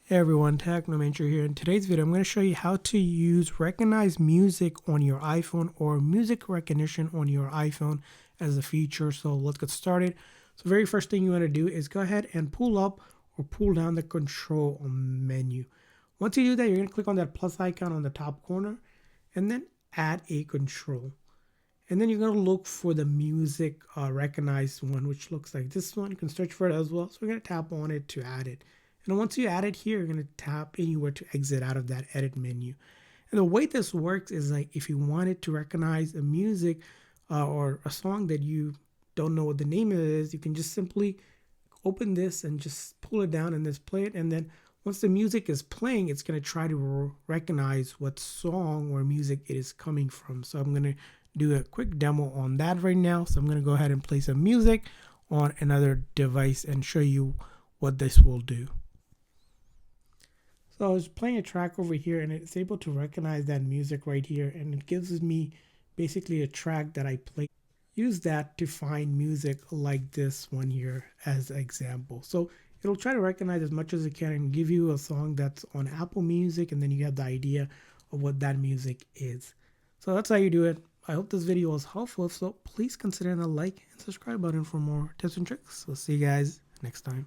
Hey everyone, Technomentary here. In today's video, I'm going to show you how to use recognize music on your iPhone or music recognition on your iPhone as a feature. So let's get started. So very first thing you want to do is go ahead and pull up or pull down the control menu. Once you do that, you're going to click on that plus icon on the top corner and then add a control. And then you're going to look for the music recognized one, which looks like this one. You can search for it as well. So we're going to tap on it to add it. And once you add it here, you're going to tap anywhere to exit out of that edit menu. And the way this works is like if you wanted to recognize a music or a song that you don't know what the name of it is, you can just simply open this and just pull it down and just play it. And then once the music is playing, it's going to try to recognize what song or music it is coming from. So I'm going to do a quick demo on that right now. So I'm going to go ahead and play some music on another device and show you what this will do. So I was playing a track over here and it's able to recognize that music right here, and it gives me basically a track that I play. Use that to find music like this one here as an example. So it'll try to recognize as much as it can and give you a song that's on Apple Music, and then you have the idea of what that music is. So that's how you do it. I hope this video was helpful. If so, please consider the like and subscribe button for more tips and tricks. We'll see you guys next time.